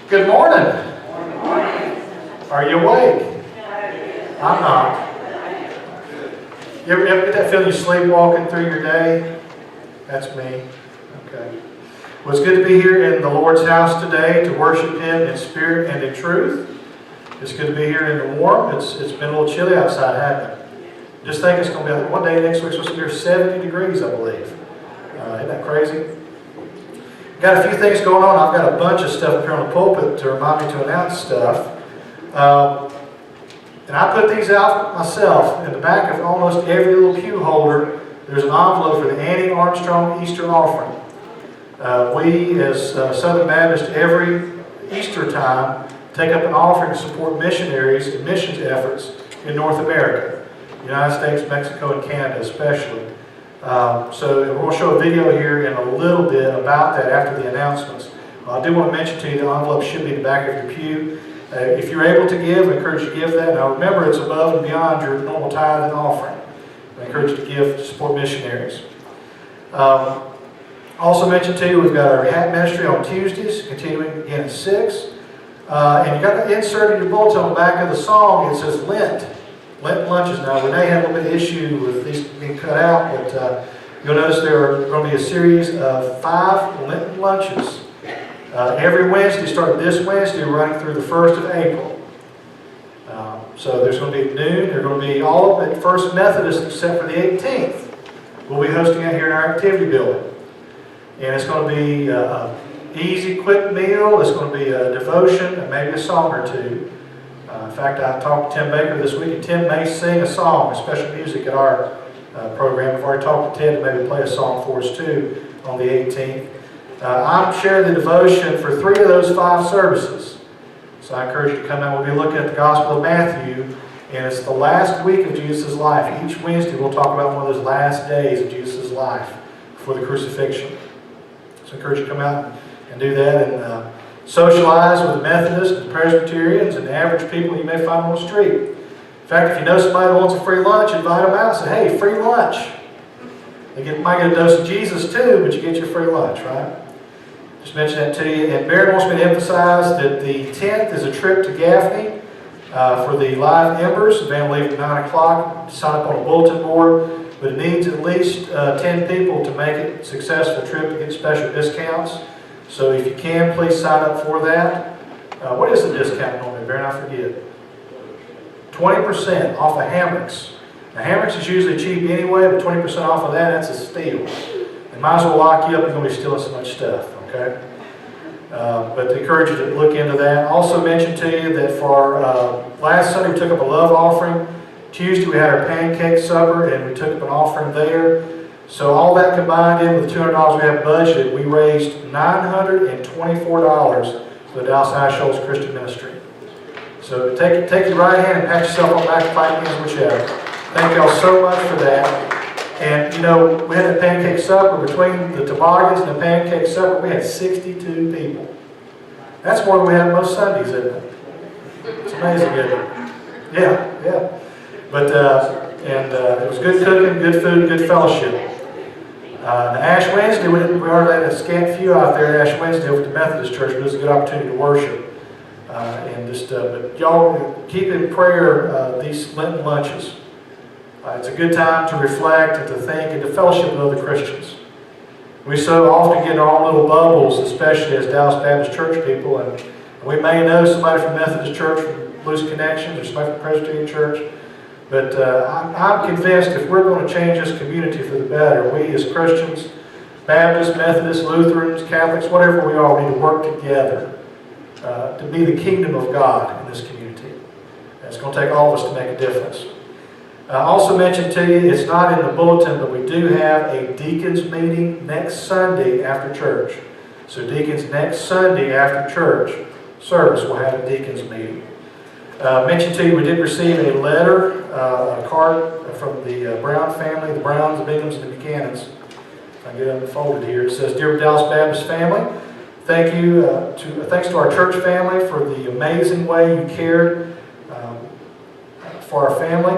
Good morning. Are you awake? I'm not. You ever get that feeling you sleepwalking through your day? That's me. Okay. Well, it's good to be here in the Lord's house today to worship Him in spirit and in truth. It's good to be here in the warm. It's been a little chilly outside, hasn't it? Just think it's going to be one day next week. It's supposed to be here 70 degrees, I believe. Isn't that crazy? Got a few things going on. I've got a bunch of stuff up here on the pulpit to remind me to announce stuff. And I put these out myself. In the back of almost every little pew holder, there's an envelope for the Annie Armstrong Easter offering. We, as Southern Baptist, every Easter time, take up an offering to support missionaries and missions efforts in North America, United States, Mexico, and Canada especially. So we're going to show a video here in a little bit about that after the announcements. I do want to mention to you the envelope should be in the back of your pew. If you're able to give, I encourage you to give that. Now remember, it's above and beyond your normal tithe and offering. I encourage you to give to support missionaries. Also mentioned to you, we've got our hat ministry on Tuesdays, continuing again at 6. And you got the insert in your bulletin on the back of the song. It says Lent. Lent lunches. Now, Renee had a little bit of issue with these being cut out, but you'll notice there are going to be a series of 5 Lenten lunches. Every Wednesday, starting this Wednesday, running through the 1st of April. So there's going to be at noon. They're going to be all at First Methodist except for the 18th. We'll be hosting it here in our activity building. And it's going to be an easy, quick meal. It's going to be a devotion and maybe a song or two. In fact, I talked to Tim Baker this week, and Tim may sing a song, special music at our program. I've already talked to Ted to maybe play a song for us too on the 18th. I'm sharing the devotion for 3 of those 5 services. So I encourage you to come out. We'll be looking at the Gospel of Matthew, and it's the last week of Jesus' life. Each Wednesday we'll talk about one of those last days of Jesus' life before the crucifixion. So I encourage you to come out and do that and socialize with the Methodists, the Presbyterians, and the average people you may find on the street. In fact, if you know somebody that wants a free lunch, invite them out and say, hey, free lunch. They might get a dose of Jesus too, but you get your free lunch, right? Just mention that to you. And Barry wants me to emphasize that the 10th is a trip to Gaffney for the live embers. The van will leave at 9 o'clock. Sign up on a bulletin board. But it needs at least 10 people to make it a successful trip to get special discounts. So if you can, please sign up for that. What is the discount normally, Barry? I forget. 20% off of hammocks. Now, hammocks is usually cheap anyway, but 20% off of that, that's a steal. They might as well lock you up. You're going to be stealing so much stuff, okay? But I encourage you to look into that. Also mention to you that for last Sunday, we took up a love offering. Tuesday, we had our pancake supper, and we took up an offering there. So all that combined in with the $200 we have budgeted, we raised $924 for the Dallas High Shoals Christian Ministry. So take your right hand and pat yourself on the back and fight against whichever. Thank y'all so much for that. And you know, we had the pancake supper. Between the toboggans and the pancake supper, we had 62 people. That's more than we have most Sundays, isn't it? It's amazing, isn't it? Yeah. But it was good cooking, good food, good fellowship. The Ash Wednesday, we already had a scant few out there at Ash Wednesday over at the Methodist Church, but it was a good opportunity to worship. But y'all keep in prayer these Lenten lunches. It's a good time to reflect and to think and to fellowship with other Christians. We so often get in our own little bubbles, especially as Dallas Baptist Church people, and we may know somebody from Methodist Church from Loose Connections or somebody from Presbyterian Church. But I'm convinced if we're going to change this community for the better, we as Christians, Baptists, Methodists, Lutherans, Catholics, whatever we are, we need to work together to be the kingdom of God in this community. And it's going to take all of us to make a difference. I also mentioned to you, it's not in the bulletin, but we do have a deacons meeting next Sunday after church. So deacons, next Sunday after church service, will have a deacons meeting. Mentioned to you, we did receive a letter, a card from the Brown family, the Browns, the Binghams, and the Buchanans. If I get it unfolded here, it says, Dear Dallas Baptist family, thanks to our church family for the amazing way you cared for our family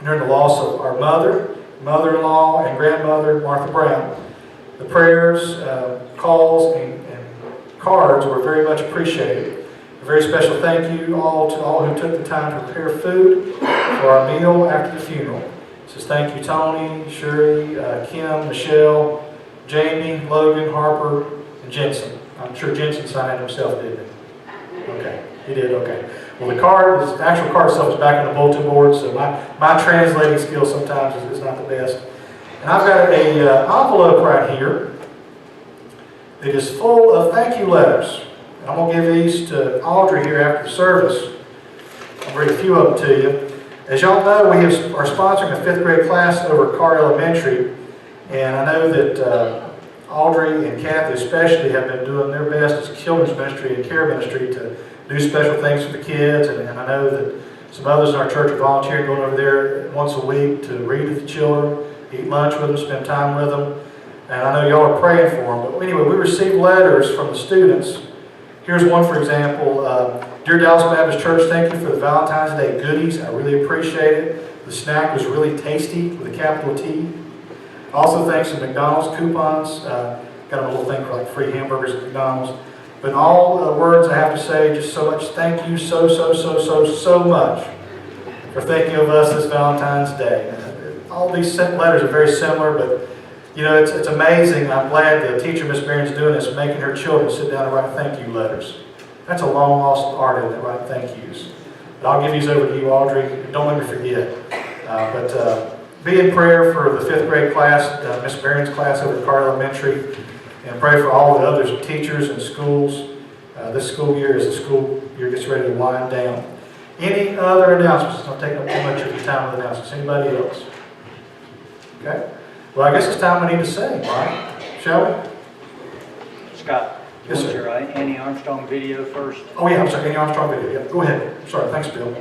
during the loss of our mother-in-law, and grandmother, Martha Brown. The prayers, calls, and cards were very much appreciated. A very special thank you all to all who took the time to prepare food for our meal after the funeral. It says thank you Tony, Shuri, Kim, Michelle, Jamie, Logan, Harper, and Jensen. I'm sure Jensen signed it himself, didn't he? Okay, he did, okay. Well, the actual card itself is back on the bulletin board, so my translating skill sometimes is not the best. And I've got an envelope right here that is full of thank you letters. I'm going to give these to Audrey here after the service. I'll read a few of them to you. As y'all know, we are sponsoring a 5th grade class over at Carr Elementary, and I know that Audrey and Kathy especially have been doing their best as children's ministry and care ministry to do special things for the kids, and I know that some others in our church are volunteering, going over there once a week to read to the children, eat lunch with them, spend time with them, and I know y'all are praying for them. But anyway, we received letters from the students. Here's one, for example. Dear Dallas Baptist Church, thank you for the Valentine's Day goodies. I really appreciate it. The snack was really tasty with a capital T. Also, thanks to McDonald's coupons. Got them a little thing for like free hamburgers at McDonald's. But in all the words I have to say, just so much thank you so much for thinking of us this Valentine's Day. All these letters are very similar, but you know, it's amazing. I'm glad the teacher, Miss Barron's doing this, making her children sit down and write thank you letters. That's a long lost art in it, writing thank yous. But I'll give these over to you, Audrey. Don't let me forget. Be in prayer for the 5th grade class, Miss Barron's class over at Carr Elementary, and pray for all the other teachers and schools. This school year, as the school year gets ready to wind down. Any other announcements? Don't take up too much of your time with announcements. Anybody else? Okay. Well, I guess it's time we need to sing, right? Shall we? Scott, Yes, sir. your Annie Armstrong video first. Oh yeah, I'm sorry, Annie Armstrong video. Yeah, go ahead. Sorry, thanks, Bill.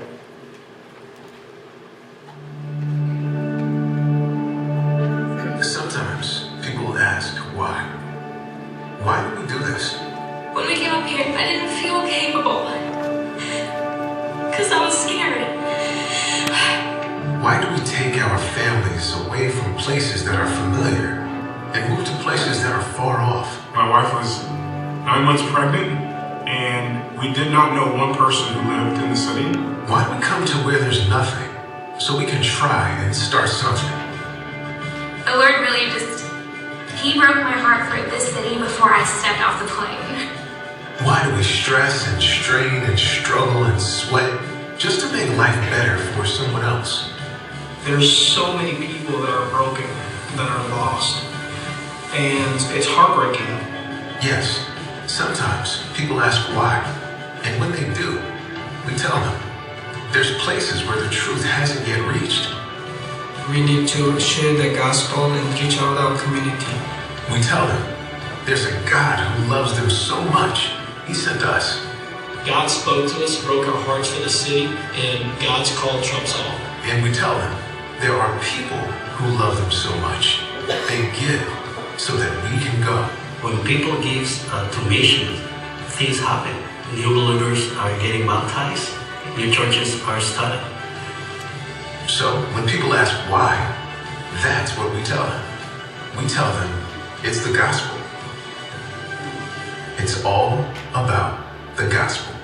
Sometimes people ask why. Why do we do this? When we came up here, I didn't feel capable. Because I was scared. Why do we take our families away from places that are familiar and move to places that are far off? My wife was 9 months pregnant, and we did not know one person who lived in the city. Why do we come to where there's nothing so we can try and start something? The Lord really He broke my heart for this city before I stepped off the plane. Why do we stress and strain and struggle and sweat just to make life better for someone else? There's so many people that are broken, that are lost, and it's heartbreaking. Yes, sometimes people ask why, and when they do, we tell them there's places where the truth hasn't yet reached. We need to share the gospel and reach out our community. We tell them there's a God who loves them so much, He sent us. God spoke to us, broke our hearts for the city, and God's call trumps all. And we tell them there are people who love them so much, they give so that we can go. When people give to missions, things happen. New believers are getting baptized, new churches are started. So when people ask why, that's what we tell them. We tell them it's the gospel. It's all about the gospel.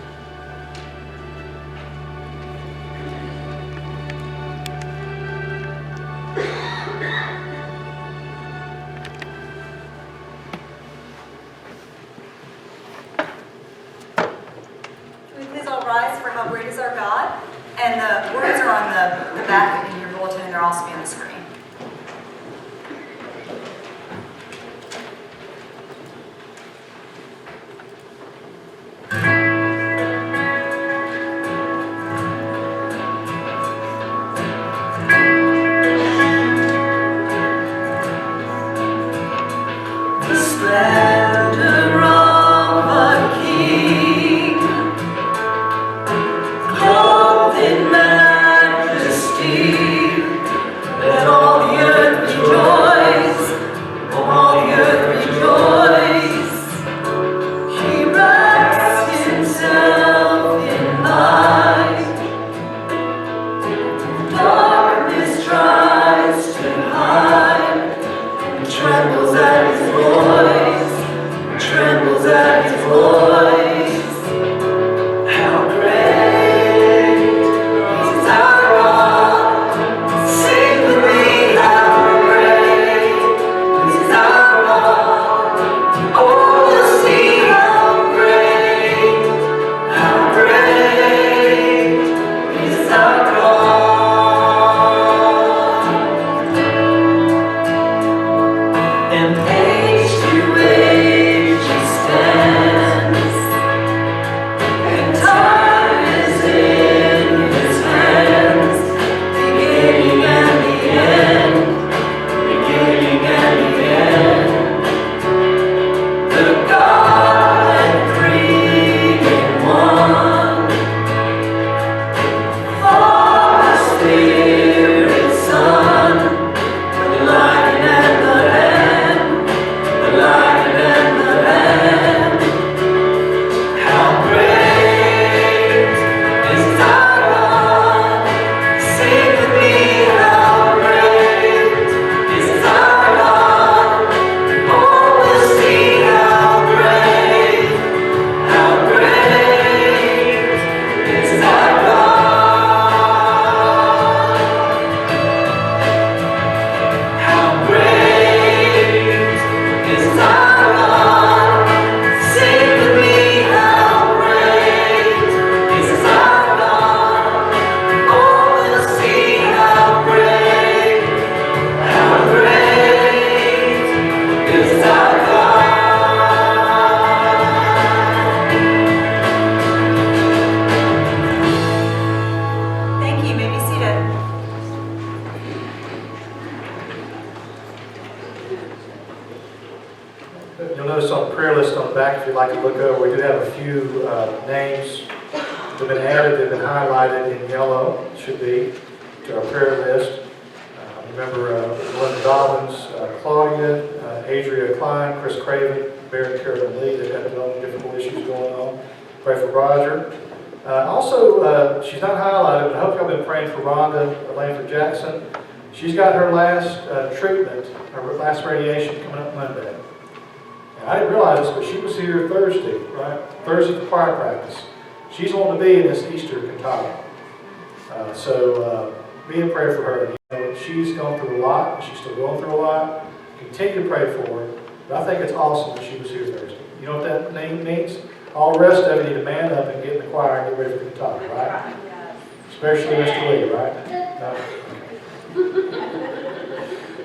Please all rise for How Great Is Our God. And the words are on the back in your bulletin, and they're also on the screen. Let list on the back if you'd like to look over. We do have a few names that have been added, that have been highlighted in yellow, it should be, to our prayer list. Remember Linda Dobbins, Claudia, Adria Klein, Chris Craven, Barry Carolyn Lee. They've got their own difficult issues going on. Pray for Roger. Also, she's not highlighted, but I hope y'all been praying for Rhonda Langford Jackson. She's got her last treatment, her last radiation coming up Monday. And I didn't realize this, but she was here Thursday, right? Thursday for choir practice. She's wanting to be in this Easter cantata. So be in prayer for her. You know, she's gone through a lot. She's still going through a lot. Continue to pray for her. But I think it's awesome that she was here Thursday. You know what that name means? All the rest of you need to man up and get in the choir and get ready for the cantata, right? Especially Mr. Lee, right? No?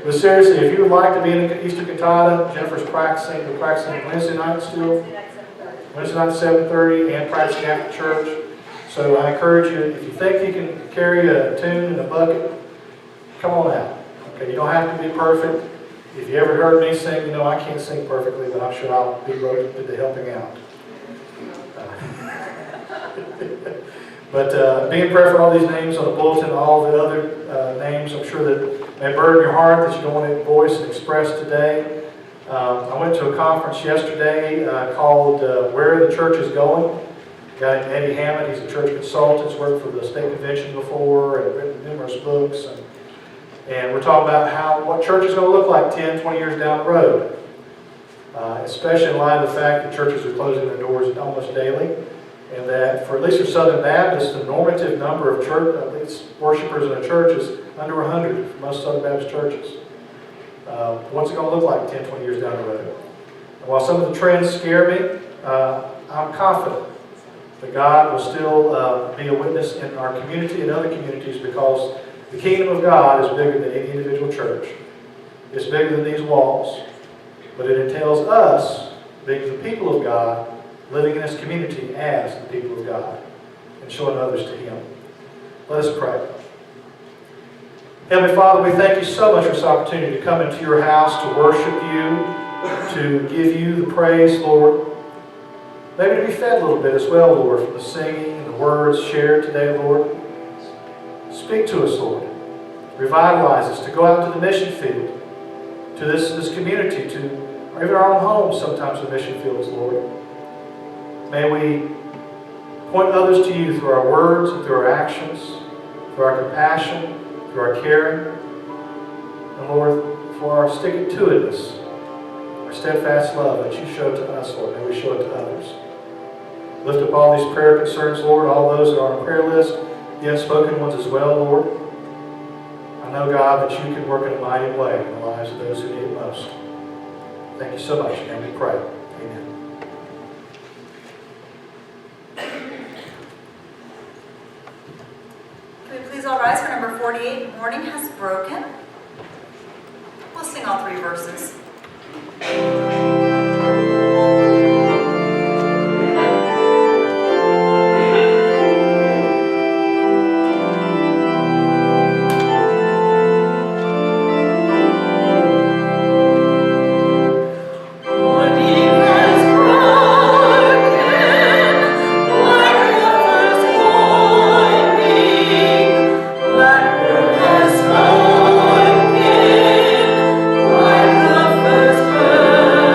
But seriously, if you would like to be in the Easter cantata, Jennifer's practicing. We're practicing Wednesday night still. Wednesday night at 7:30 and practicing after church. So I encourage you, if you think you can carry a tune in a bucket, come on out. Okay, you don't have to be perfect. If you ever heard me sing, you know I can't sing perfectly, but I'm sure I'll be devoted to helping out. But be in prayer for all these names on the bulletin, all the other names. I'm sure that may burden your heart that you don't want to voice and express today. I went to a conference yesterday called Where the Church is Going. A guy named Eddie Hammond, he's a church consultant, he's worked for the state convention before and written numerous books. And we're talking about what church is going to look like 10, 20 years down the road. Especially in light of the fact that churches are closing their doors almost daily. And that, for at least for Southern Baptists, the normative number of church, at least worshipers in a church is under 100 for most Southern Baptist churches. What's it going to look like 10, 20 years down the road? And while some of the trends scare me, I'm confident that God will still be a witness in our community and other communities, because the kingdom of God is bigger than any individual church. It's bigger than these walls. But it entails us, being the people of God, living in this community as the people of God and showing others to Him. Let us pray. Heavenly Father, we thank you so much for this opportunity to come into your house, to worship you, to give you the praise, Lord. Maybe to be fed a little bit as well, Lord, from the singing and the words shared today, Lord. Speak to us, Lord. Revitalize us to go out to the mission field, to this community, or even our own homes, sometimes the mission fields, Lord. May we point others to you through our words and through our actions, through our compassion, through our caring. And Lord, for our stick-to-itness, our steadfast love that you show to us, Lord, may we show it to others. Lift up all these prayer concerns, Lord, all those that are on the prayer list, the unspoken ones as well, Lord. I know, God, that you can work in a mighty way in the lives of those who need it most. Thank you so much, and we pray. Amen. Can we please all rise for number 48, Morning Has Broken? We'll sing all three verses. Like the first bird.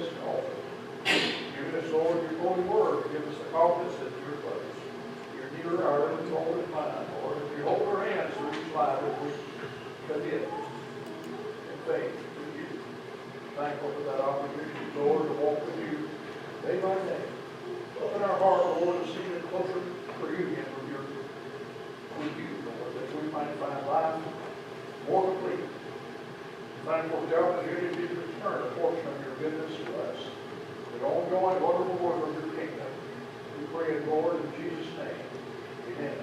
this altar. Give us, Lord, your holy word. Give us the confidence that you're close. You're nearer our own soul than mine, Lord. If we hold our hands through each life, if we commit in faith to you. Thankful for that opportunity, Lord, to walk with you day by day. Open our heart, Lord, to see it closer for you again with you, Lord, that we might find life more complete. Thankful for the opportunity to return a portion of your goodness to us. The ongoing wonderful work of your kingdom. We pray it, Lord, in Jesus' name. Amen.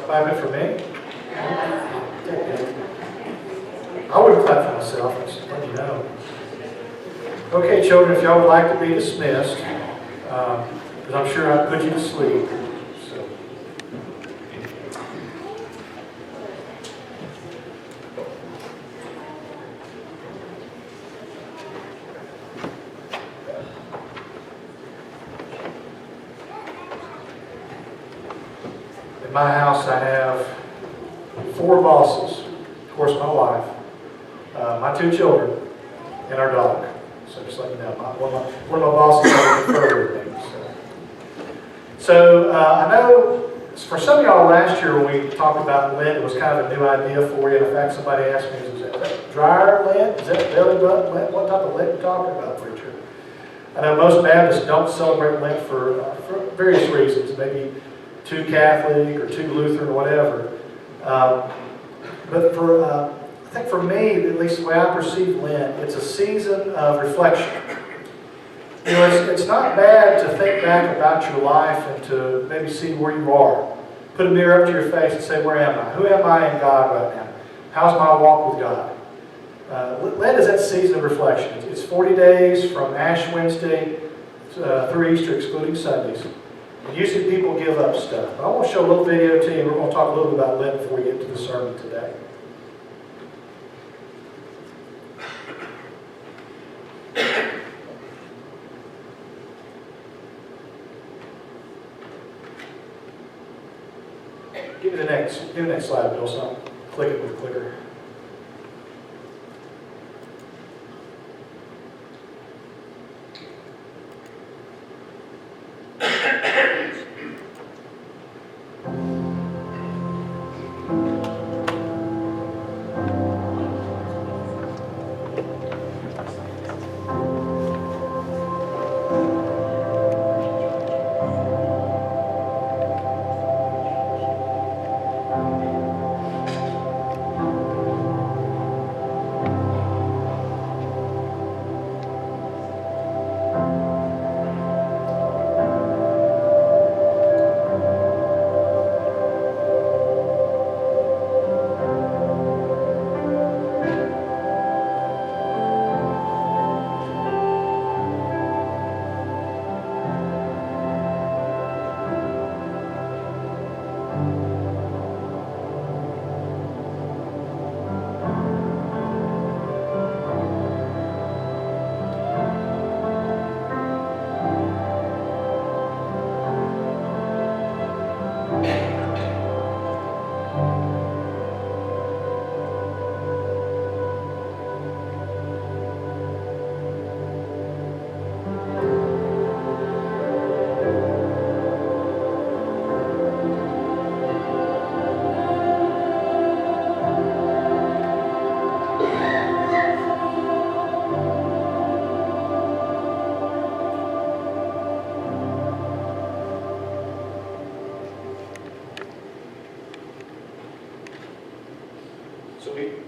clapping for me? I wouldn't clap for myself, I just let you know. Okay, children, if y'all would like to be dismissed, because I'm sure I put you to sleep. So. In my house, I have 4 bosses. Of course, my wife, my 2 children, and our dog. So just let you know, one of my bosses has confer with me. So I know for some of y'all last year when we talked about Lent, it was kind of a new idea for you. And in fact, somebody asked me, is that dryer Lent? Is that belly button Lent? What type of Lent are you talking about, preacher? I know most Baptists don't celebrate Lent for various reasons, maybe too Catholic or too Lutheran or whatever. But I think for me, at least the way I perceive Lent, it's a season of reflection. You know, it's not bad to think back about your life and to maybe see where you are. Put a mirror up to your face and say, where am I? Who am I in God right now? How's my walk with God? Lent is that season of reflection. It's 40 days from Ash Wednesday through Easter, excluding Sundays. And usually people give up stuff. But I want to show a little video to you. We're going to talk a little bit about Lent before we get to the sermon today. Give me the next slide, Bill, so I'll click it with the clicker.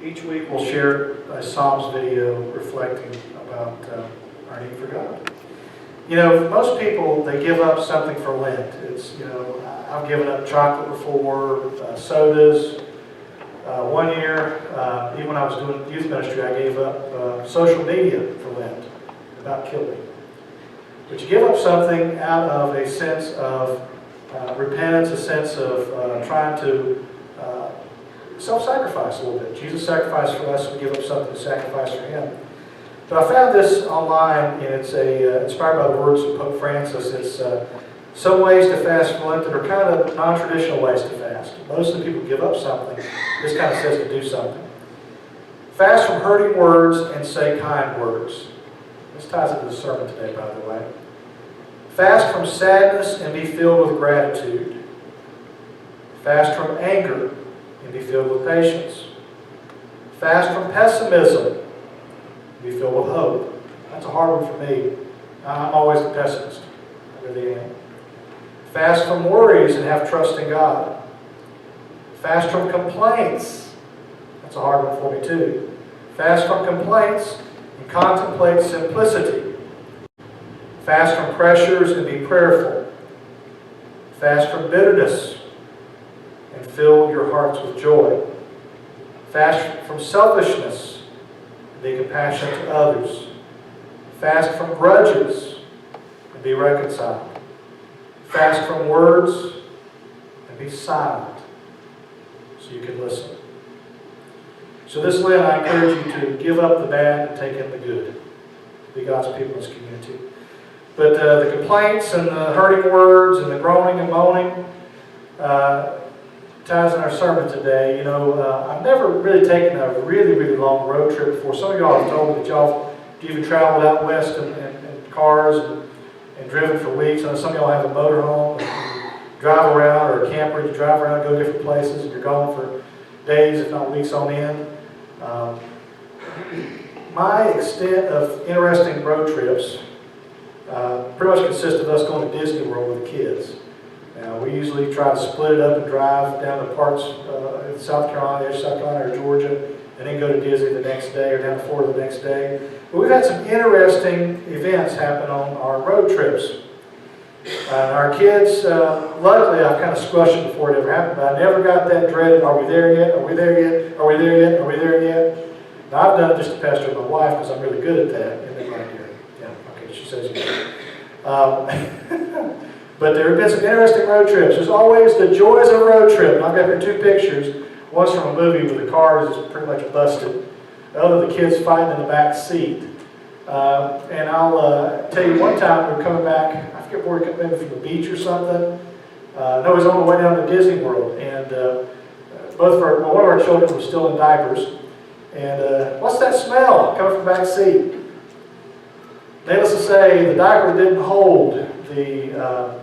Each week we'll share a Psalms video reflecting about our need for God. You know, most people, they give up something for Lent. It's, you know, I've given up chocolate before, sodas. One year, even when I was doing youth ministry, I gave up social media for Lent. About killed me. But you give up something out of a sense of repentance, a sense of trying to self-sacrifice a little bit. Jesus sacrificed for us, we give up something to sacrifice for Him. But I found this online, and it's inspired by the words of Pope Francis. It's some ways to fast for Lent that are kind of non-traditional ways to fast. Most of the people give up something. This kind of says to do something. Fast from hurting words and say kind words. This ties into the sermon today, by the way. Fast from sadness and be filled with gratitude. Fast from anger and be filled with patience. Fast from pessimism and be filled with hope. That's a hard one for me. I'm always the pessimist. I really am. Fast from worries and have trust in God. Fast from complaints. That's a hard one for me too. Fast from complaints and contemplate simplicity. Fast from pressures and be prayerful. Fast from bitterness and fill your hearts with joy. Fast from selfishness and be compassionate to others. Fast from grudges and be reconciled. Fast from words and be silent so you can listen. So this Lent, I encourage you to give up the bad and take in the good. Be God's people in this community. But the complaints and the hurting words and the groaning and moaning ties in our sermon today. You know, I've never really taken a really long road trip before. Some of y'all have told me that y'all even traveled out west in cars and driven for weeks. I know some of y'all have a motorhome and drive around, or a camper, you drive around, go to different places, and you're gone for days, if not weeks on end. My extent of interesting road trips pretty much consists of us going to Disney World with the kids. Now, we usually try to split it up and drive down to parts in South Carolina, edge of South Carolina or Georgia, and then go to Disney the next day or down to Florida the next day. But we've had some interesting events happen on our road trips. Our kids, luckily I've kind of squashed it before it ever happened, but I never got that dreaded, are we there yet? Are we there yet? Are we there yet? Are we there yet? Now, I've done it just to pester my wife because I'm really good at that. Isn't it right here? Yeah, okay, she says yes. But there have been some interesting road trips. There's always the joys of a road trip. And I've got here 2 pictures. One's from a movie where the car is pretty much busted. The other, the kids fighting in the back seat. And I'll tell you, one time we were coming back, I forget where we came, maybe from the beach or something. No, it was on the way down to Disney World. And one of our children was still in diapers. And what's that smell coming from the back seat? Needless to say, the diaper didn't hold the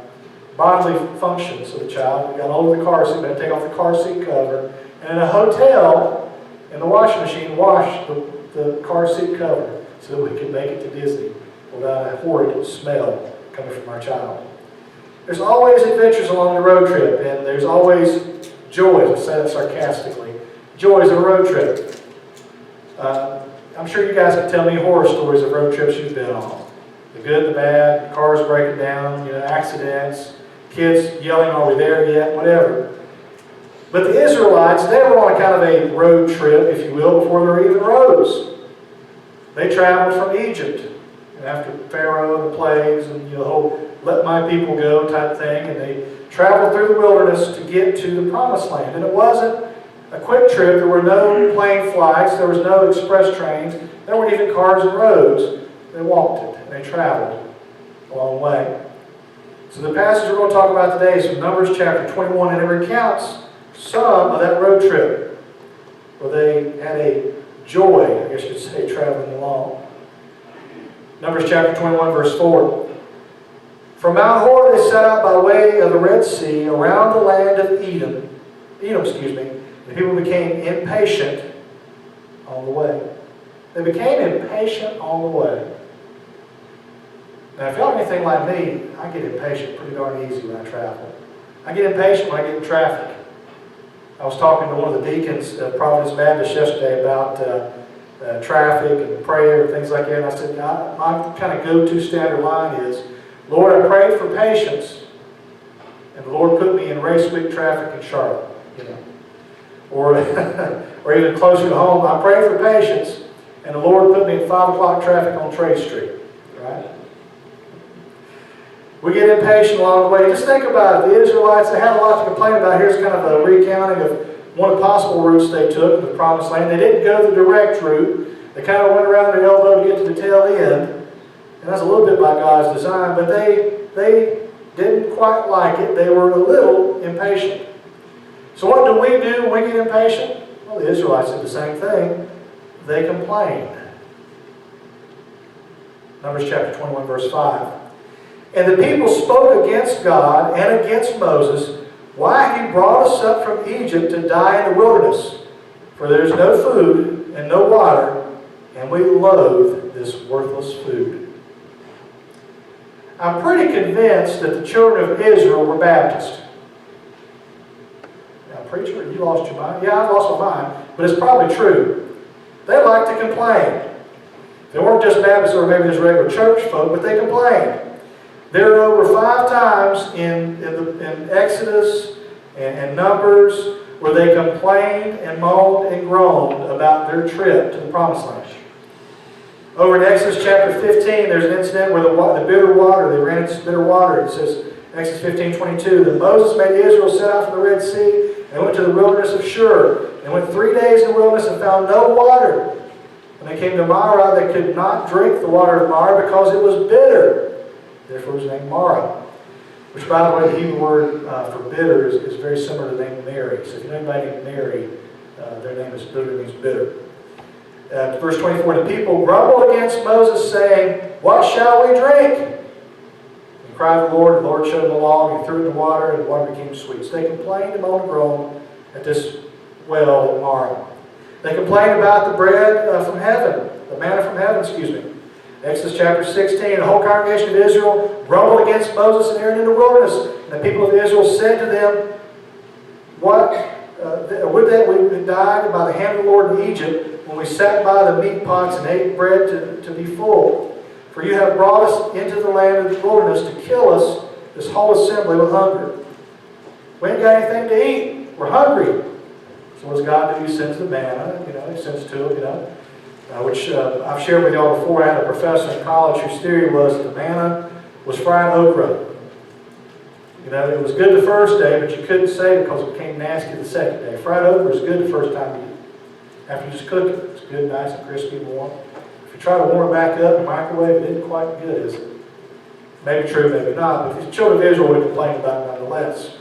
bodily functions of the child. We got hold of the car seat, we had to take off the car seat cover. And in a hotel, in the washing machine, washed the car seat cover so that we could make it to Disney without a horrid smell coming from our child. There's always adventures along the road trip, and there's always joys, I say that sarcastically, joys of a road trip. I'm sure you guys can tell me horror stories of road trips you've been on. The good, the bad, cars breaking down, accidents, kids yelling, are we there yet, whatever. But the Israelites, they were on kind of a road trip, if you will, before there were even roads. They traveled from Egypt, and after Pharaoh and the plagues and the whole let my people go type thing, and they traveled through the wilderness to get to the promised land. And it wasn't a quick trip. There were no plane flights. There was no express trains. There weren't even cars and roads. They walked it, and they traveled a long way. So the passage we're going to talk about today is from Numbers chapter 21, and it recounts some of that road trip where they had a joy, I guess you'd say, traveling along. Numbers chapter 21, verse 4. From Mount Hor they set out by way of the Red Sea around the land of Edom. The people became impatient on the way. They became impatient on the way. Now, if y'all are anything like me, I get impatient pretty darn easy when I travel. I get impatient when I get in traffic. I was talking to one of the deacons at Providence Baptist yesterday about traffic and prayer and things like that. And I said, my kind of go-to standard line is, Lord, I prayed for patience, and the Lord put me in race week traffic in Charlotte. Or even closer to home, I prayed for patience, and the Lord put me in 5 o'clock traffic on Trade Street. Right? We get impatient along the way. Just think about it. The Israelites, they had a lot to complain about. Here's kind of a recounting of one of the possible routes they took to the Promised Land. They didn't go the direct route. They kind of went around their elbow to get to the tail end. And that's a little bit by God's design, but they didn't quite like it. They were a little impatient. So what do we do when we get impatient? Well, the Israelites did the same thing. They complained. Numbers chapter 21, verse 5. And the people spoke against God and against Moses. Why have you brought us up from Egypt to die in the wilderness? For there is no food and no water, and we loathe this worthless food. I'm pretty convinced that the children of Israel were Baptist. Now, preacher, you lost your mind? Yeah, I've lost my mind, but it's probably true. They like to complain. They weren't just Baptists or maybe just regular church folk, but they complained. There are over 5 times in Exodus and Numbers, where they complained and moaned and groaned about their trip to the Promised Land. Over in Exodus chapter 15, there's an incident where the bitter water, they ran into bitter water. It says, Exodus 15:22, that Moses made Israel set out from the Red Sea and went to the wilderness of Shur. They went 3 days in the wilderness and found no water. When they came to Marah, they could not drink the water of Marah because it was bitter. Therefore it was named Marah. Which, by the way, the Hebrew word for bitter is very similar to the name Mary. So if you know anybody named Mary, their name is literally means bitter. Verse 24, the people grumbled against Moses, saying, what shall we drink? And cried to the Lord showed them the law, and he threw it in the water, and the water became sweet. So they complained and moaned and groaned at this well at Marah. They complained about the bread from heaven, the manna from heaven, excuse me. Exodus chapter 16, the whole congregation of Israel grumbled against Moses and Aaron in the wilderness. And the people of Israel said to them, would that we had died by the hand of the Lord in Egypt, when we sat by the meat pots and ate bread to be full. For you have brought us into the land of the wilderness to kill us, this whole assembly, with hunger. We ain't got anything to eat. We're hungry. So what does God do? He sends the manna, he sends to it, which I've shared with y'all before. I had a professor in college whose theory was the manna was fried okra. It was good the first day, but you couldn't say it because it became nasty the second day. Fried okra is good the first time you eat. After you just cook it, it's good, nice and crispy and warm. If you try to warm it back up in the microwave, it isn't quite good, is it? Maybe true, maybe not, but the children of Israel would complain about it nonetheless.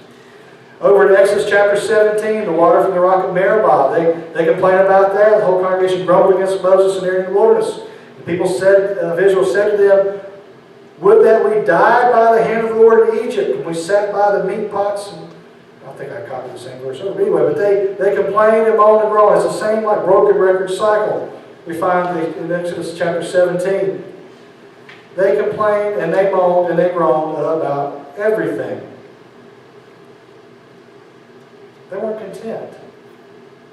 Over in Exodus chapter 17, the water from the rock of Meribah, they complain about that. The whole congregation grumbled against Moses and Aaron in the wilderness. The people of Israel said to them, would that we died by the hand of the Lord in Egypt, when we sat by the meat pots. And I think I copied the same verse over anyway, but they complained and moaned and groaned. It's the same like broken record cycle we find in Exodus chapter 17. They complained and they moaned and they groaned about everything. They weren't content.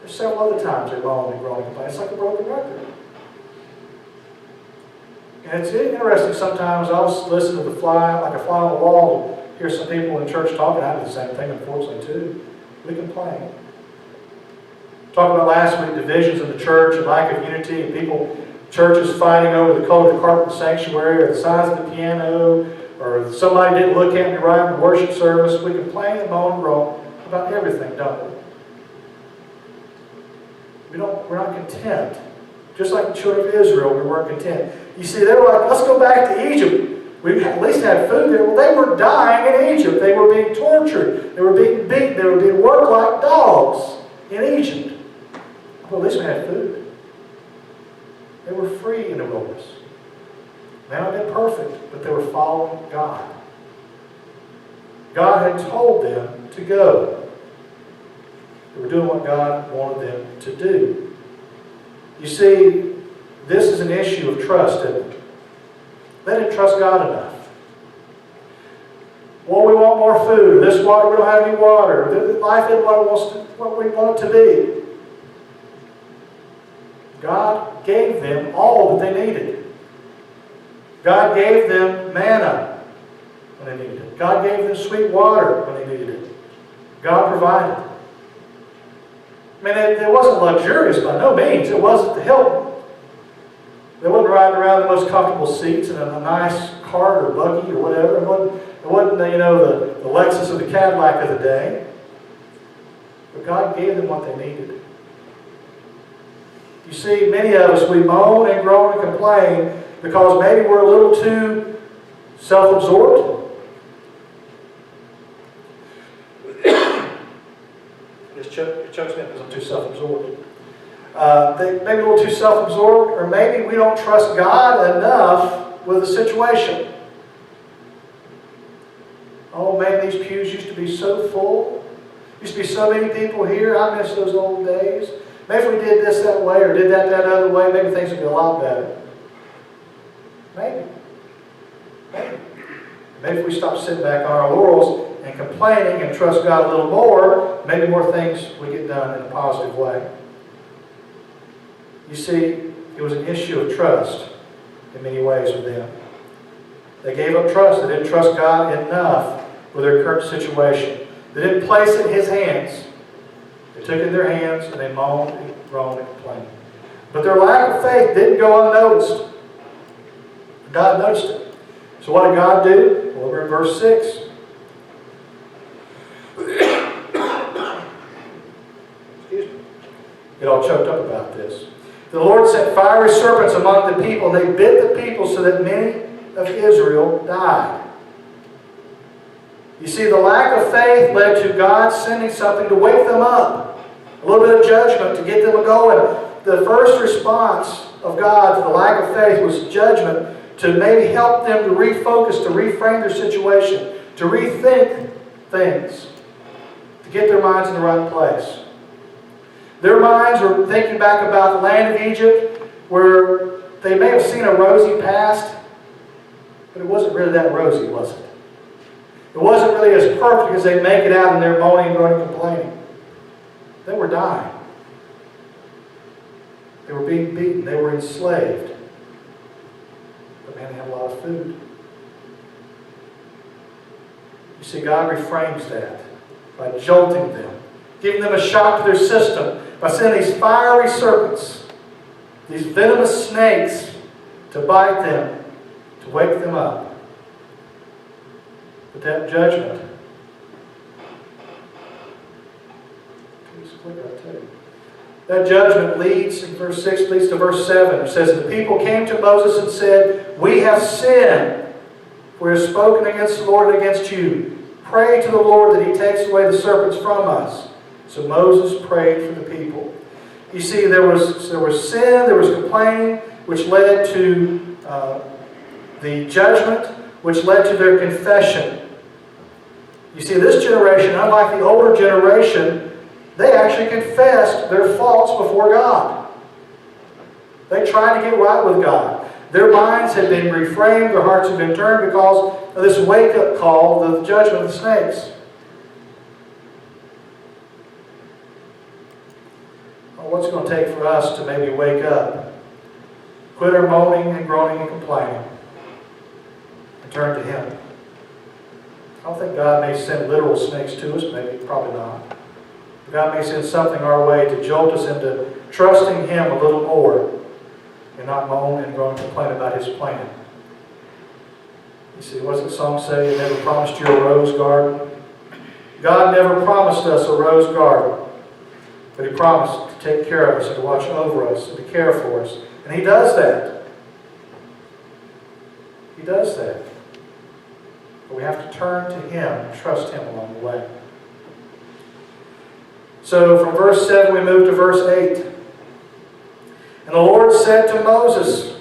There's several other times they moaned and groaned and complained. It's like a broken record. And it's interesting sometimes. I'll listen to like a fly on the wall, and hear some people in church talking. I do the same thing, unfortunately, too. We complain. Talked about last week divisions in the church and lack of unity, and churches fighting over the color of the carpet in the sanctuary, or the size of the piano, or somebody didn't look at me right in the worship service. We complain and moan and groan about everything, don't we? We're not content. Just like the children of Israel, we weren't content. You see, they were like, let's go back to Egypt. We at least had food there. Well, they were dying in Egypt. They were being tortured. They were being beaten. They were being worked like dogs in Egypt. Well, at least we had food. They were free in the wilderness. They might have been perfect, but they were following God. God had told them to go. They were doing what God wanted them to do. You see, this is an issue of trust, isn't it? They didn't trust God enough. Well, we want more food. This water, we don't have any water. Life isn't what we want it to be. God gave them all that they needed. God gave them manna when they needed it. God gave them sweet water when they needed it. God provided. I mean, it wasn't luxurious by no means. It wasn't the Hilton. They wasn't riding around in the most comfortable seats in a nice cart or buggy or whatever. It wasn't the Lexus or the Cadillac of the day. But God gave them what they needed. You see, many of us, we moan and groan and complain because maybe we're a little too self-absorbed. It chokes me up because I'm too self-absorbed. Maybe a little too self-absorbed, or maybe we don't trust God enough with the situation. Oh man, these pews used to be so full. Used to be so many people here. I miss those old days. Maybe if we did this that way or did that other way, maybe things would be a lot better. Maybe. Maybe if we stop sitting back on our laurels and complaining and trust God a little more, maybe more things would get done in a positive way. You see, it was an issue of trust in many ways with them. They gave up trust. They didn't trust God enough with their current situation. They didn't place it in his hands. They took it in their hands and they moaned and groaned and complained. But their lack of faith didn't go unnoticed. God noticed it. So what did God do? Well, over in verse 6. Excuse me. Get all choked up about this. The Lord sent fiery serpents among the people, and they bit the people so that many of Israel died. You see, the lack of faith led to God sending something to wake them up. A little bit of judgment to get them going. The first response of God to the lack of faith was judgment to maybe help them to refocus, to reframe their situation, to rethink things, to get their minds in the right place. Their minds were thinking back about the land of Egypt, where they may have seen a rosy past, but it wasn't really that rosy, was it? It wasn't really as perfect as they make it out in their moaning, groaning, and complaining. They were dying. They were being beaten. They were enslaved. But man, they had a lot of food. You see, God reframes that by jolting them, giving them a shock to their system, by sending these fiery serpents, these venomous snakes, to bite them, to wake them up. But that judgment, that judgment leads, in verse 6, leads to verse 7. It says, the people came to Moses and said, we have sinned. We have spoken against the Lord and against you. Pray to the Lord that he takes away the serpents from us. So Moses prayed for the people. You see, there was sin, there was complaining, which led to the judgment, which led to their confession. You see, this generation, unlike the older generation, they actually confessed their faults before God. They tried to get right with God. Their minds had been reframed, their hearts had been turned because of this wake-up call, the judgment of the snakes. Well, what's it going to take for us to maybe wake up, quit our moaning and groaning and complaining, and turn to Him? I don't think God may send literal snakes to us, maybe, probably not. God may send something our way to jolt us into trusting Him a little more and not moan and groan and complain about His plan. You see, what's the song say? He never promised you a rose garden. God never promised us a rose garden, but He promised to take care of us and to watch over us and to care for us. And He does that. He does that. But we have to turn to Him and trust Him along the way. So from verse 7 we move to verse 8. And the Lord said to Moses,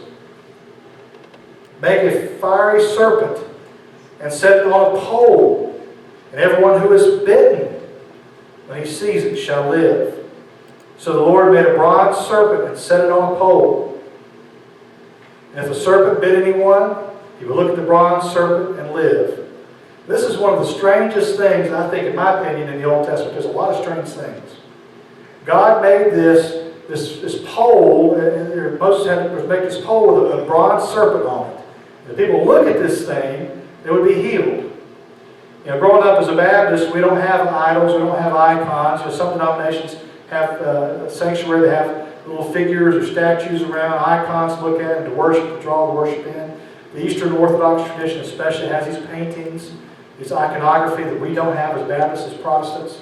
make a fiery serpent and set it on a pole, and everyone who is bitten, when he sees it, shall live. So the Lord made a bronze serpent and set it on a pole. And if the serpent bit anyone, he would look at the bronze serpent and live. This is one of the strangest things, I think, in my opinion, in the Old Testament. There's a lot of strange things. God made this pole, and Moses had to make this pole with a bronze serpent on it. If people look at this thing, they would be healed. You know, growing up as a Baptist, we don't have idols, we don't have icons. You know, some denominations have a sanctuary, they have little figures or statues around, icons to look at and to worship, to draw the worship in. The Eastern Orthodox tradition especially has these paintings, this iconography that we don't have as Baptists, as Protestants.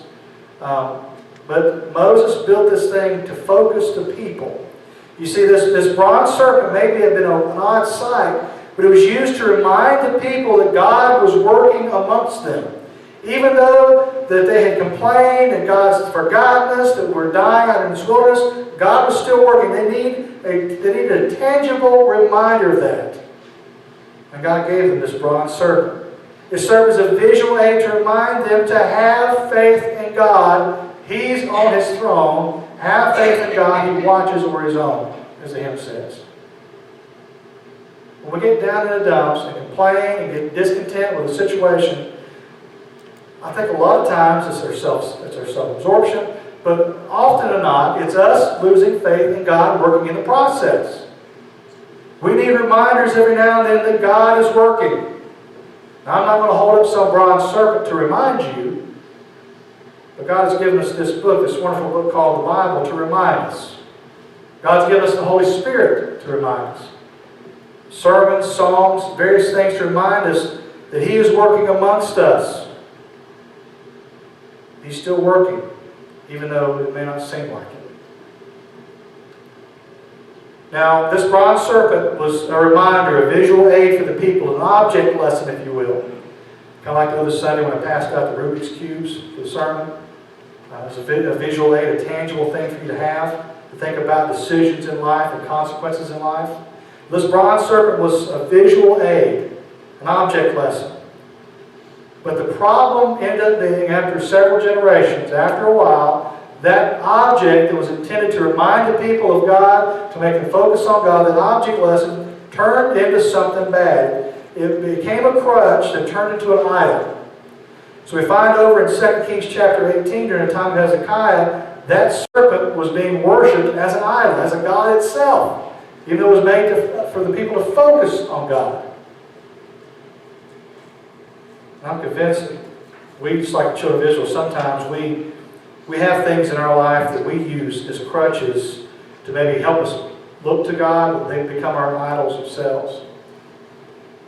But Moses built this thing to focus the people. You see, this bronze serpent maybe had been an odd sight, but it was used to remind the people that God was working amongst them. Even though that they had complained and God's forgotten us, that we're dying out in this wilderness, God was still working. They needed a tangible reminder of that. And God gave them this bronze serpent. It served as a visual aid to remind them to have faith in God. He's on His throne. Have faith in God. He watches over His own, as the hymn says. When we get down in the dumps and complain and get discontent with the situation, I think a lot of times it's our self-absorption, but often or not, it's us losing faith in God working in the process. We need reminders every now and then that God is working. Now, I'm not going to hold up some bronze serpent to remind you, But God has given us this book, this wonderful book called the Bible, to remind us. God's given us the Holy Spirit to remind us. Sermons, psalms, various things to remind us that He is working amongst us. He's still working, even though it may not seem like it. Now, this bronze serpent was a reminder, a visual aid for the people, an object lesson, if you will. Kind of like the other Sunday when I passed out the Rubik's Cubes for the sermon. It was a visual aid, a tangible thing for you to have, to think about decisions in life and consequences in life. This bronze serpent was a visual aid, an object lesson. But the problem ended up being, after several generations, after a while, that object that was intended to remind the people of God, to make them focus on God, that object lesson turned into something bad. It became a crutch that turned into an idol. So we find over in 2 Kings chapter 18, during the time of Hezekiah, that serpent was being worshipped as an idol, as a god itself, even though it was made for the people to focus on God. And I'm convinced that we, just like the children of Israel, sometimes we have things in our life that we use as crutches to maybe help us look to God, but they become our idols themselves.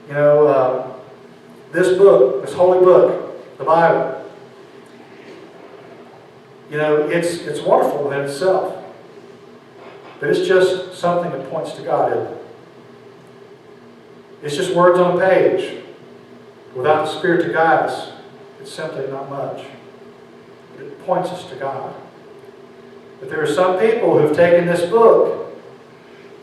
You know, this book, this holy book, the Bible, you know, it's wonderful in itself. But it's just something that points to God, isn't it? It's just words on a page. Without the Spirit to guide us, it's simply not much. But it points us to God. But there are some people who've taken this book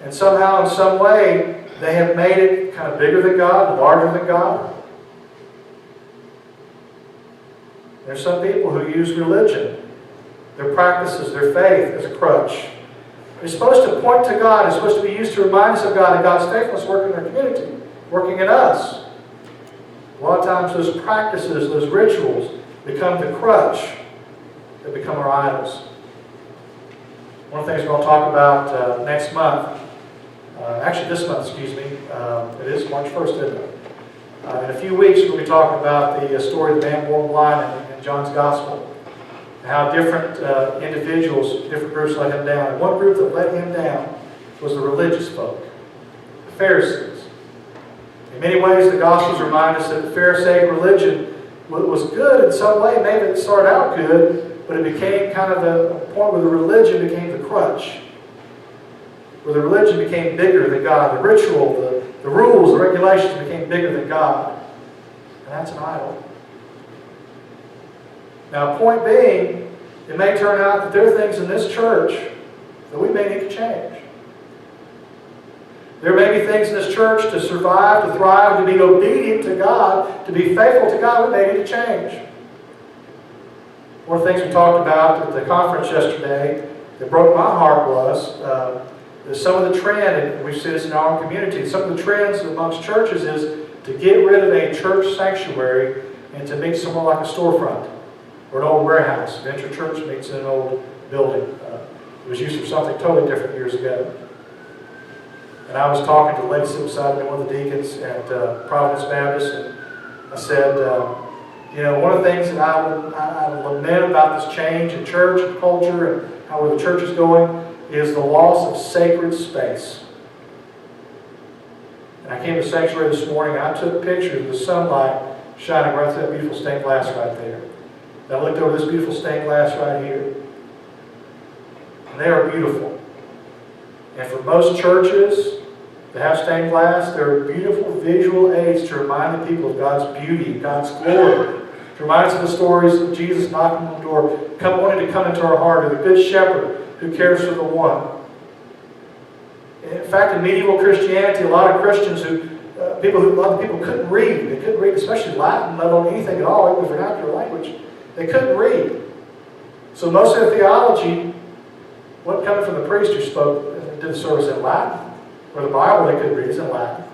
and somehow, in some way, they have made it kind of bigger than God, larger than God. There's some people who use religion, their practices, their faith as a crutch. It's supposed to point to God. It's supposed to be used to remind us of God and God's faithfulness working in our community, working in us. A lot of times those practices, those rituals, become the crutch that become our idols. One of the things we're going to talk about next month, actually this month, excuse me, it is March 1st, isn't it? In a few weeks we'll be talking about the story of the man born blind in John's Gospel. And how different individuals, different groups let him down. And one group that let him down was the religious folk, the Pharisees. In many ways the Gospels remind us that the Pharisaic religion was good in some way. Maybe it started out good, but it became kind of a point where the religion became the crutch. Where the religion became bigger than God. The ritual, the rules, the regulations became bigger than God. And that's an idol. Now, point being, it may turn out that there are things in this church that we may need to change. There may be things in this church to survive, to thrive, to be obedient to God, to be faithful to God, we may need to change. One of the things we talked about at the conference yesterday that broke my heart was some of the trend, and we see this in our community, some of the trends amongst churches is to get rid of a church sanctuary and to meet somewhere like a storefront or an old warehouse. Venture Church meets in an old building. It was used for something totally different years ago. And I was talking to the lady sitting beside me, one of the deacons at Providence Baptist, and I said, you know, one of the things that I lament about this change in church and culture and how the church is going is the loss of sacred space. And I came to the sanctuary this morning and I took pictures of the sunlight shining right through that beautiful stained glass right there. And I looked over this beautiful stained glass right here. And they are beautiful. And for most churches that have stained glass, they're beautiful visual aids to remind the people of God's beauty, God's glory. To remind us of the stories of Jesus knocking on the door, wanting to come into our heart, or the Good Shepherd who cares for the one. In fact, in medieval Christianity, a lot of Christians a lot of people couldn't read. They couldn't read, especially Latin, let alone anything at all, even vernacular language. They couldn't read. So most of their theology wasn't coming from the priest who spoke and did the service in Latin, or the Bible they couldn't read is in Latin.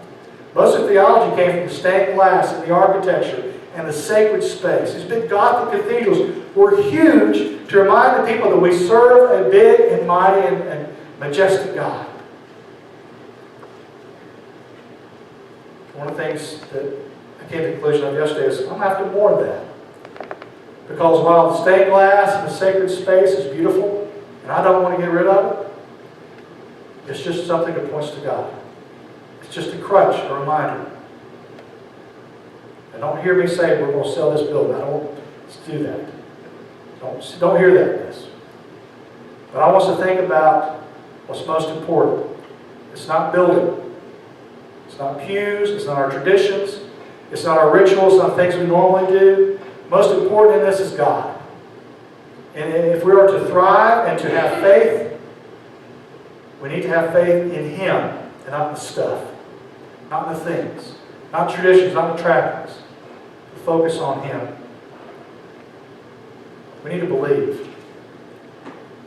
Most of the theology came from the stained glass and the architecture and the sacred space. These big Gothic cathedrals were huge to remind the people that we serve a big and mighty and majestic God. One of the things that I came to the conclusion of yesterday is I'm going to have to mourn that. Because while the stained glass in the sacred space is beautiful, and I don't want to get rid of it, it's just something that points to God. It's just a crutch, a reminder. And don't hear me say we're going to sell this building. I don't want to do that. Don't hear that in this. But I want us to think about what's most important. It's not building. It's not pews. It's not our traditions. It's not our rituals. It's not things we normally do. Most important in this is God. And if we are to thrive and to have faith, we need to have faith in Him and not in the stuff, not in the things, not in traditions, not in trappings. To focus on Him. We need to believe.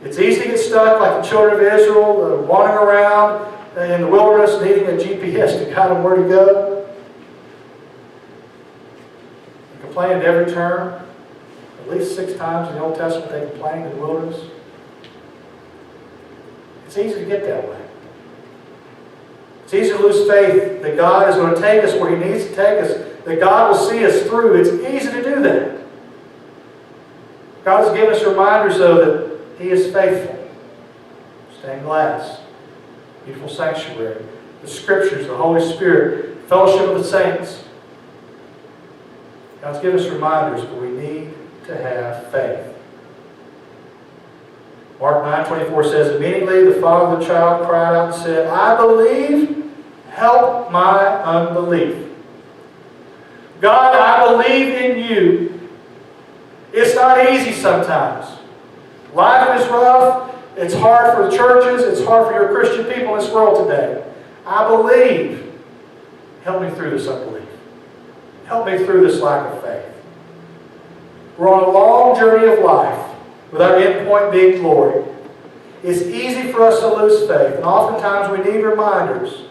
It's easy to get stuck like the children of Israel, wandering around in the wilderness needing a GPS to guide them where to go. They complained at every turn. At least 6 times in the Old Testament they complained in the wilderness. It's easy to get that way. It's easy to lose faith that God is going to take us where He needs to take us, that God will see us through. It's easy to do that. God has given us reminders, though, that He is faithful. Stained glass, beautiful sanctuary, the Scriptures, the Holy Spirit, fellowship of the saints. God's given us reminders, but we need to have faith. Mark 9:24 says, immediately the father of the child cried out and said, I believe, help my unbelief. God, I believe in You. It's not easy sometimes. Life is rough. It's hard for the churches. It's hard for your Christian people in this world today. I believe. Help me through this unbelief. Help me through this lack of faith. We're on a long journey of life with our end point being glory. It's easy for us to lose faith, and oftentimes we need reminders.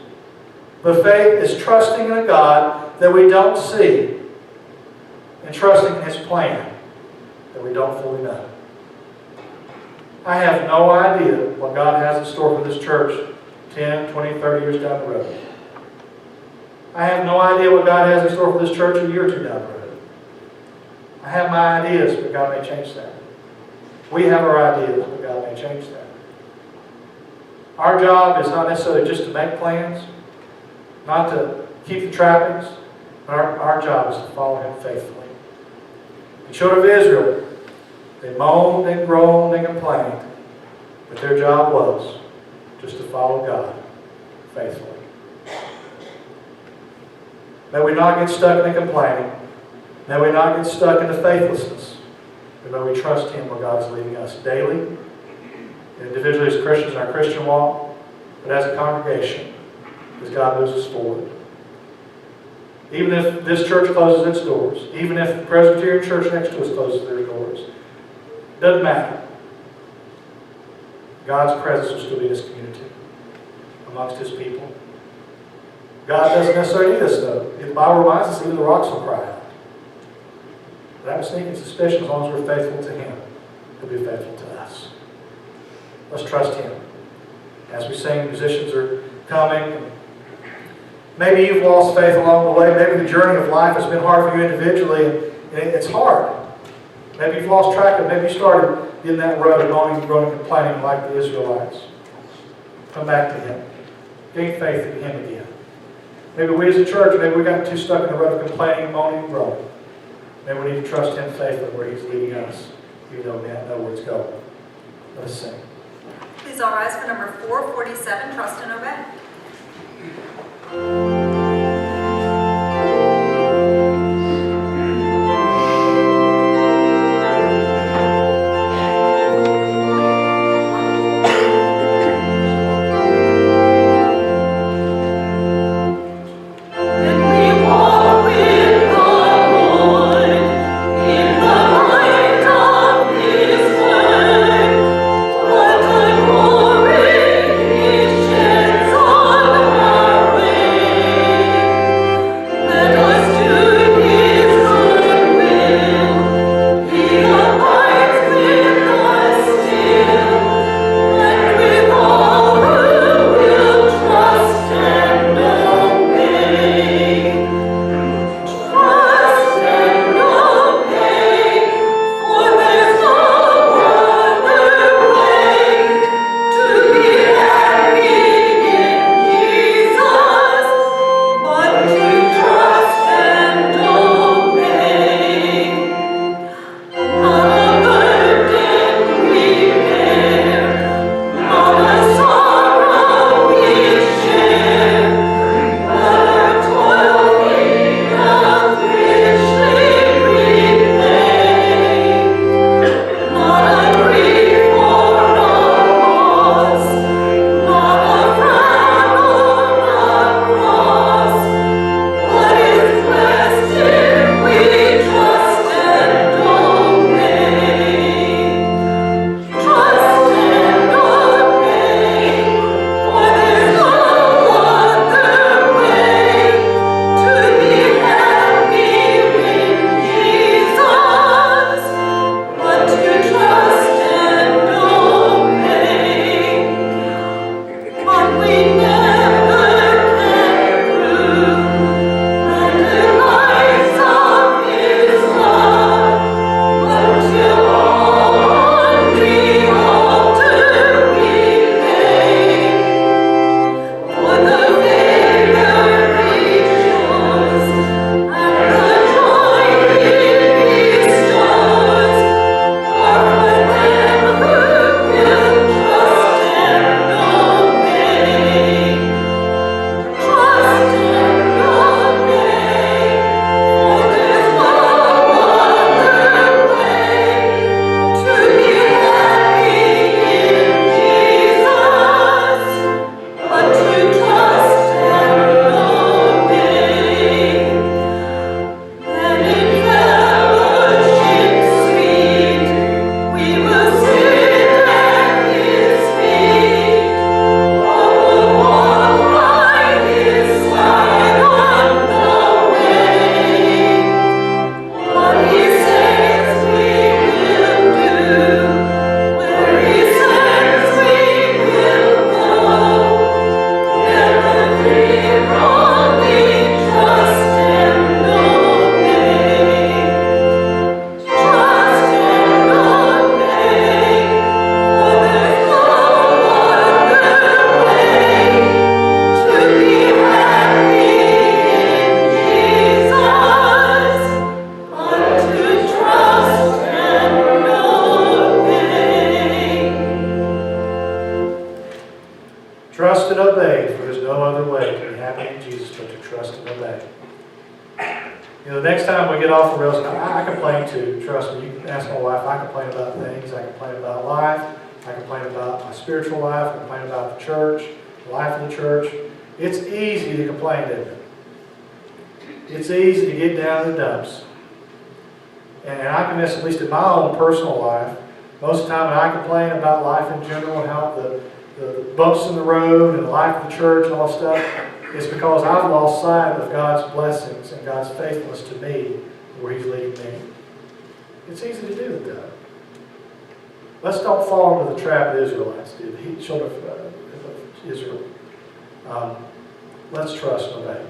But faith is trusting in a God that we don't see and trusting in His plan that we don't fully know. I have no idea what God has in store for this church 10, 20, 30 years down the road. I have no idea what God has in store for this church a year or two down the road. I have my ideas, but God may change that. We have our ideas, but God may change that. Our job is not necessarily just to make plans, not to keep the trappings. Our job is to follow Him faithfully. The children of Israel, they moaned and groaned and complained, but their job was just to follow God faithfully. May we not get stuck in the complaining. May we not get stuck in the faithlessness. But may we trust Him where God is leading us daily, individually as Christians in our Christian walk, but as a congregation, as God moves us forward. Even if this church closes its doors, even if the Presbyterian church next to us closes their doors, it doesn't matter. God's presence will still be in this community, amongst His people. God doesn't necessarily need us, though. The Bible reminds us even the rocks will cry out. But I have a sneaking suspicion as long as we're faithful to Him, He'll be faithful to us. Let's trust Him. As we sing, musicians are coming. Maybe you've lost faith along the way. Maybe the journey of life has been hard for you individually, and it's hard. Maybe you've lost track of it. Maybe you started in that road of moaning, groaning, complaining like the Israelites. Come back to Him. Gain faith in Him again. Maybe we as a church, maybe we got too stuck in the road of complaining, moaning, and groaning. Maybe we need to trust Him faithfully where He's leading us, even though we don't know where it's going. Let us sing. Please all rise for number 447, Trust and Obey. Glory, it sheds on our way. next time we get off the rails, and I complain too, trust me, you can ask my wife, I complain about things, I complain about life, I complain about my spiritual life, I complain about the church, the life of the church. It's easy to complain, isn't it? It's easy to get down in the dumps. And I can miss, at least in my own personal life, most of the time when I complain about life in general and how the bumps in the road and the life of the church and all that stuff, it's because I've lost sight of God's blessings and God's faithfulness to me where He's leading me. It's easy to do it, though. Let's don't fall into the trap the Israelites did, the children of Israel. Let's trust and obey.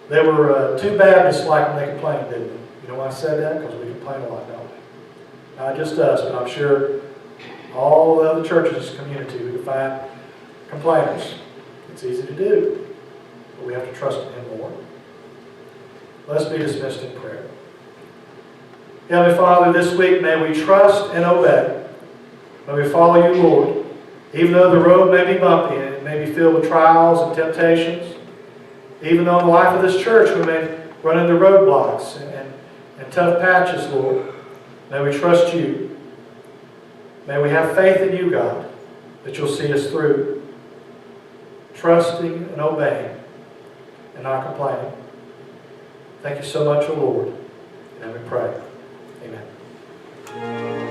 They were too Baptist like when they complained, didn't they? You know why I said that? Because we complain a lot, don't we? Not just us, but I'm sure all the other churches in this community, we can find complainers. It's easy to do, but we have to trust in Him more. Let's be dismissed in prayer. Heavenly Father, this week may we trust and obey. May we follow You, Lord. Even though the road may be bumpy and it may be filled with trials and temptations, even though in the life of this church we may run into roadblocks and tough patches, Lord, may we trust You. May we have faith in You, God, that You'll see us through, trusting and obeying and not complaining. Thank You so much, O Lord. And we pray. Amen.